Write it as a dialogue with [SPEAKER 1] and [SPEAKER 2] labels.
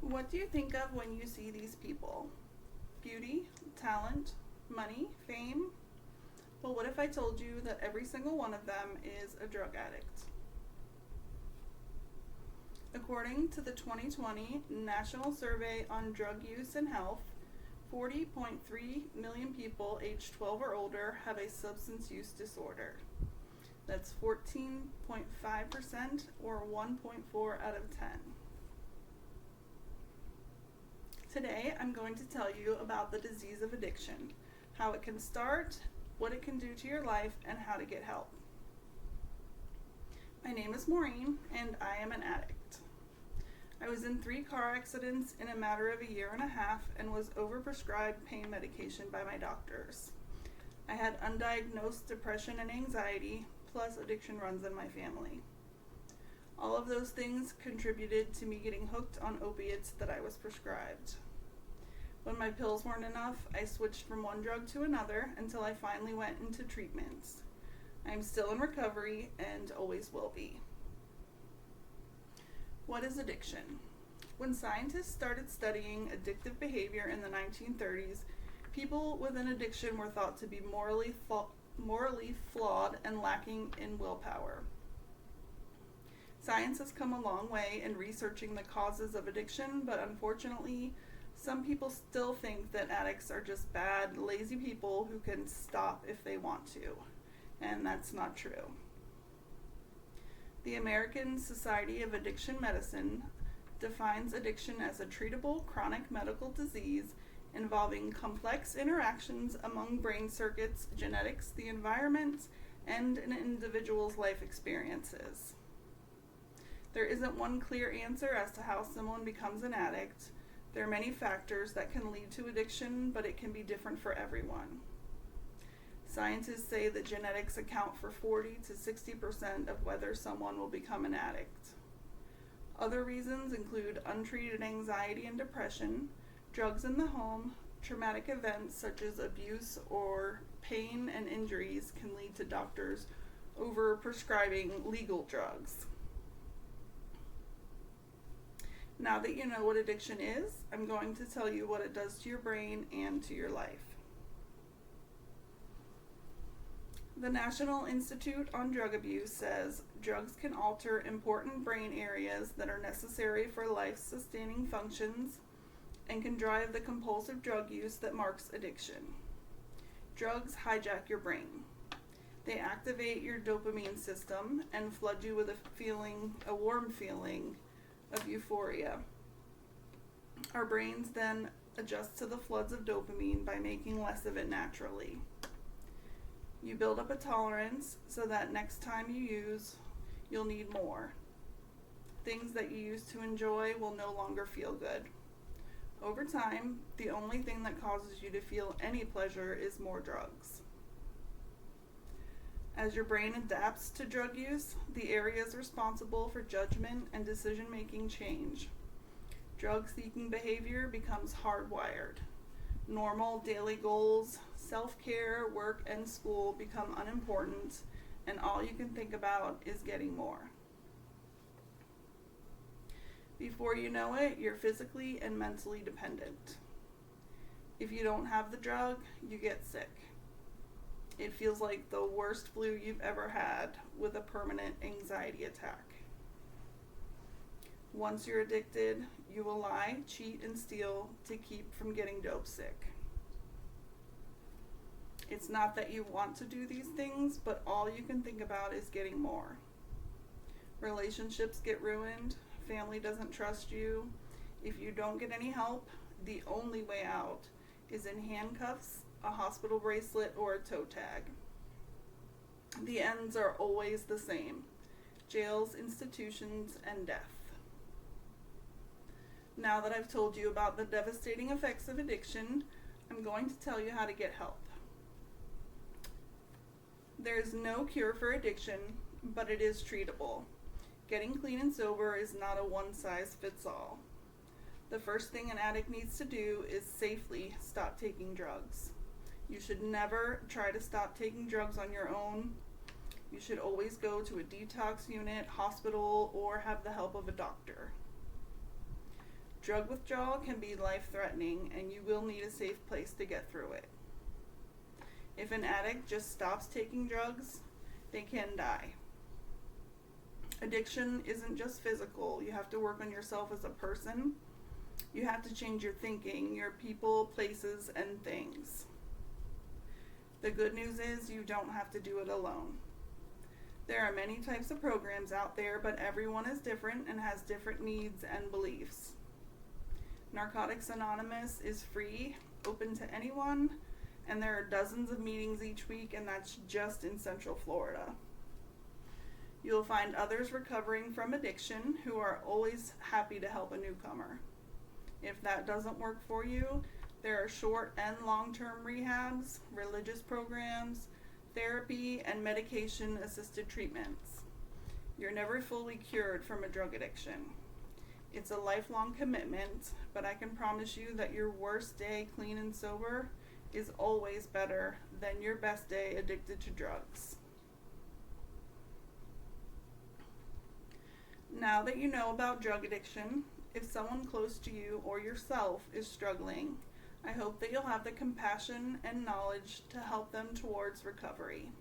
[SPEAKER 1] What do you think of when you see these people? Beauty, talent, money, fame? Well, what if I told you that every single one of them is a drug addict? According to the 2020 National Survey on Drug Use and Health, 40.3 million people aged 12 or older have a substance use disorder. That's 14.5% or 1.4 out of 10. Today, I'm going to tell you about the disease of addiction, how it can start, what it can do to your life, and how to get help. My name is Maureen, and I am an addict. I was in 3 car accidents in a matter of a year and a half and was overprescribed pain medication by my doctors. I had undiagnosed depression and anxiety, plus addiction runs in my family. All of those things contributed to me getting hooked on opiates that I was prescribed. When my pills weren't enough, I switched from one drug to another until I finally went into treatments. I'm still in recovery and always will be. What is addiction? When scientists started studying addictive behavior in the 1930s, people with an addiction were thought to be morally flawed and lacking in willpower. Science has come a long way in researching the causes of addiction, but unfortunately, some people still think that addicts are just bad, lazy people who can stop if they want to, and that's not true. The American Society of Addiction Medicine defines addiction as a treatable chronic medical disease involving complex interactions among brain circuits, genetics, the environment, and an individual's life experiences. There isn't one clear answer as to how someone becomes an addict. There are many factors that can lead to addiction, but it can be different for everyone. Scientists say that genetics account for 40 to 60% of whether someone will become an addict. Other reasons include untreated anxiety and depression, drugs in the home, traumatic events such as abuse or pain and injuries can lead to doctors over-prescribing legal drugs. Now that you know what addiction is, I'm going to tell you what it does to your brain and to your life. The National Institute on Drug Abuse says drugs can alter important brain areas that are necessary for life-sustaining functions and can drive the compulsive drug use that marks addiction. Drugs hijack your brain. They activate your dopamine system and flood you with a warm feeling of euphoria. Our brains then adjust to the floods of dopamine by making less of it naturally. You build up a tolerance so that next time you use, you'll need more. Things that you used to enjoy will no longer feel good. Over time, the only thing that causes you to feel any pleasure is more drugs. As your brain adapts to drug use, the areas responsible for judgment and decision-making change. Drug-seeking behavior becomes hardwired. Normal daily goals, self-care, work, and school become unimportant, and all you can think about is getting more. Before you know it, you're physically and mentally dependent. If you don't have the drug, you get sick. It feels like the worst flu you've ever had with a permanent anxiety attack. Once you're addicted, you will lie, cheat, and steal to keep from getting dope sick. It's not that you want to do these things, but all you can think about is getting more. Relationships get ruined. Family doesn't trust you. If you don't get any help, the only way out is in handcuffs, a hospital bracelet, or a toe tag. The ends are always the same: jails, institutions, and death. Now that I've told you about the devastating effects of addiction, I'm going to tell you how to get help. There is no cure for addiction, but it is treatable. Getting clean and sober is not a one-size-fits-all. The first thing an addict needs to do is safely stop taking drugs. You should never try to stop taking drugs on your own. You should always go to a detox unit, hospital, or have the help of a doctor. Drug withdrawal can be life-threatening, and you will need a safe place to get through it. If an addict just stops taking drugs, they can die. Addiction isn't just physical. You have to work on yourself as a person. You have to change your thinking, your people, places, and things. The good news is you don't have to do it alone. There are many types of programs out there, but everyone is different and has different needs and beliefs. Narcotics Anonymous is free, open to anyone, and there are dozens of meetings each week, and that's just in Central Florida. You'll find others recovering from addiction who are always happy to help a newcomer. If that doesn't work for you, there are short and long-term rehabs, religious programs, therapy, and medication-assisted treatments. You're never fully cured from a drug addiction. It's a lifelong commitment, but I can promise you that your worst day clean and sober is always better than your best day addicted to drugs. Now that you know about drug addiction, if someone close to you or yourself is struggling, I hope that you'll have the compassion and knowledge to help them towards recovery.